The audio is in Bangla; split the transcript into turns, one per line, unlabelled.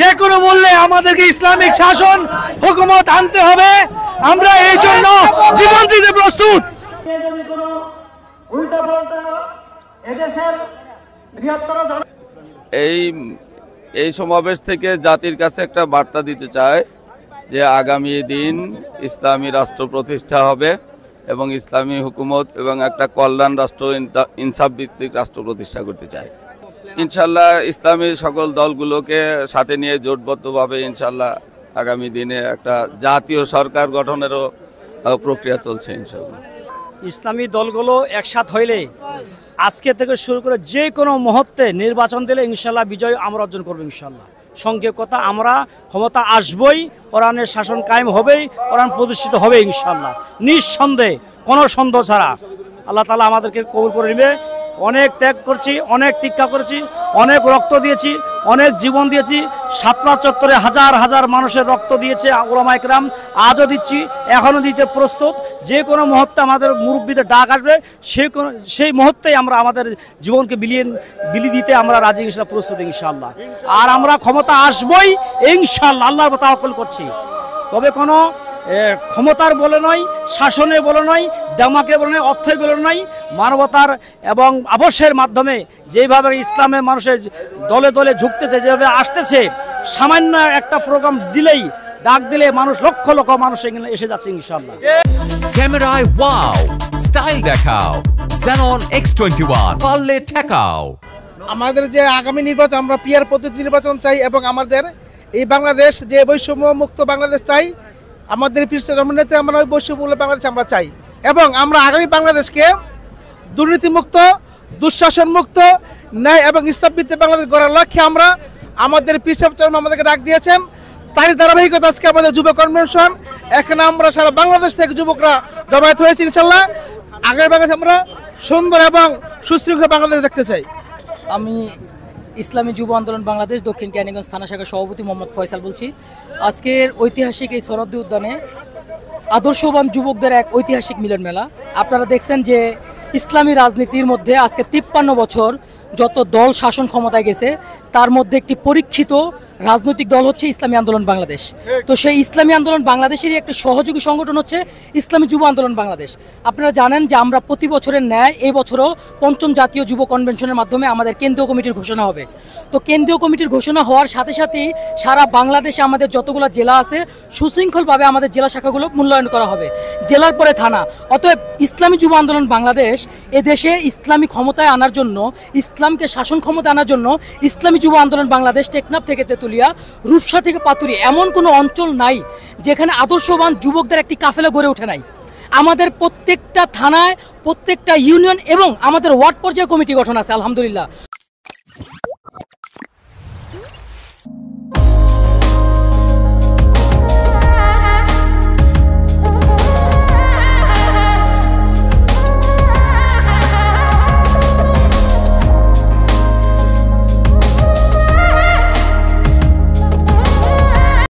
যে কোনো মূল্যে আমাদেরকে ইসলামিক শাসন হুকুমত আনতে হবে। আমরা এই জন্য জীবন দিতে প্রস্তুত।
এই সমাবেশ থেকে জাতির কাছে একটা বার্তা দিতে চায় যে আগামী দিন ইসলামী রাষ্ট্র প্রতিষ্ঠা হবে এবং ইসলামী হুকুমত এবং একটা কল্যাণ রাষ্ট্র, ইনসাফ ভিত্তিক রাষ্ট্র প্রতিষ্ঠা করতে চায়। ইনশাল্লাহ ইসলামী সকল দলগুলোকে সাথে নিয়ে জোটবদ্ধভাবে ইনশাল্লাহ আগামী দিনে একটা জাতীয় সরকার গঠনেরও প্রক্রিয়া চলছে ইনশাল্লাহ।
ইসলামী দলগুলো একসাথ হইলে আজকে থেকে শুরু করে যে কোনো মুহূর্তে নির্বাচন দিলে ইনশাল্লাহ বিজয় আমরা অর্জন করবো ইনশাল্লাহ। সংক্ষেপ কথা, আমরা ক্ষমতা আসবই, কোরআনের শাসন কায়েম হবেই, কোরআন প্রতিষ্ঠিত হবে ইনশাল্লাহ, নিঃসন্দেহে, কোনো সন্দেহ ছাড়া। আল্লাহ তাআলা আমাদেরকে কবুল করে নেবে। অনেক ত্যাগ করছি, অনেক তীক্ষা করেছি, অনেক রক্ত দিয়েছি, অনেক জীবন দিয়েছি। শাপলা চত্বরে হাজার হাজার মানুষের রক্ত দিয়েছে উলামা ইকরাম, আজও দিচ্ছি, এখনও দিতে প্রস্তুত। যে কোনো মুহূর্তে আমাদের মুরব্বীদের ডাক আসবে, সেই মুহূর্তেই আমরা আমাদের জীবনকে বিলি দিতে আমরা রাজি ইনশাল্লাহ, প্রস্তুত ইনশাল্লাহ। আর আমরা ক্ষমতা আসবই ইনশাল্লাহ, আল্লাহর উপর তাওয়াক্কুল করছি। তবে কোনো ক্ষমতার বলে নয়, শাসনের বলে নয়, দামাকে বলে নয়, অর্থের বলে নয়, মানবতার এবং আবশ্যের মাধ্যমে যেভাবে ইসলামের মানুষের দলে দলে ঝুঁকতেছে, যেভাবে আসতেছে, সামান্য একটা প্রোগ্রাম দিলেই, ডাক দিলে মানুষ লক্ষ লক্ষ মানুষ এখানে এসে যাচ্ছে ইনশাআল্লাহ।
ক্যামেরায় ওয়াও, স্টাইল দেখাও, Xenon X21 পারলে ঠেকাও।
আমাদের যে আগামী নির্বাচন, আমরা পিয়ার পদ্ধতি নির্বাচন চাই এবং আমাদের এই বাংলাদেশ যে বৈষম্য মুক্ত বাংলাদেশ চাই। আমাদের পৃষ্ঠপোষকতা আমরা বৈষম্যমূলক বাংলাদেশ আমরা চাই এবং আমরা আগামী বাংলাদেশকে দুর্নীতিমুক্ত, দুঃশাসন মুক্ত, ন্যায় এবং ইনসাফভিত্তিক বাংলাদেশ গড়ার লক্ষ্যে আমরা আমাদের পৃষ্ঠপোষক আমাদেরকে ডাক দিয়েছেন। তারই ধারাবাহিকতা আজকে আমাদের যুব কনভেনশন। এখানে আমরা সারা বাংলাদেশ থেকে যুবকরা জমায়েত হয়েছি ইনশাল্লাহ। আগামী বাংলাদেশ আমরা সুন্দর এবং সুশৃঙ্খল বাংলাদেশ দেখতে চাই।
আমি ইসলামী যুব আন্দোলন বাংলাদেশ দক্ষিণ কেরানীগঞ্জ থানা শাখার সভাপতি মোহাম্মদ ফয়সাল বলছি। আজকের ঐতিহাসিক এই শরৎদি উদ্যানে আদর্শবান যুবকদের এক ঐতিহাসিক মিলন মেলা। আপনারা দেখছেন যে ইসলামী রাজনীতির মধ্যে আজকে 53 বছর যত দল শাসন ক্ষমতায় গেছে, তার মধ্যে একটি পরীক্ষিত রাজনৈতিক দল হচ্ছে ইসলামী আন্দোলন বাংলাদেশ। তো সেই ইসলামী আন্দোলন বাংলাদেশেরই একটা সহযোগী সংগঠন হচ্ছে ইসলামী যুব আন্দোলন বাংলাদেশ। আপনারা জানেন যে আমরা প্রতি বছরের ন্যায় এই বছরও ৫ম জাতীয় যুব কনভেনশনের মাধ্যমে আমাদের কেন্দ্রীয় কমিটির ঘোষণা হবে। তো কেন্দ্রীয় কমিটির ঘোষণা হওয়ার সাথে সাথেই সারা বাংলাদেশে আমাদের যতগুলো জেলা আছে সুশৃঙ্খলভাবে আমাদের জেলা শাখাগুলো মূল্যায়ন করা হবে, জেলার পরে থানা। অতএব ইসলামী যুব আন্দোলন বাংলাদেশ এদেশে ইসলামী ক্ষমতায় আনার জন্য, ইসলামকে শাসন ক্ষমতা আনার জন্য ইসলামী যুব আন্দোলন বাংলাদেশ টেকনাফ থেকে তেতুলিয়া, রূপসা থেকে পাতুরি, এমন কোনো অঞ্চল নাই যেখানে আদর্শবান যুবকদের একটি কাফেলা গড়ে ওঠে নাই। আমাদের প্রত্যেকটা থানায়, প্রত্যেকটা ইউনিয়ন এবং আমাদের ওয়ার্ড পর্যায়ে কমিটি গঠন আছে আলহামদুলিল্লাহ।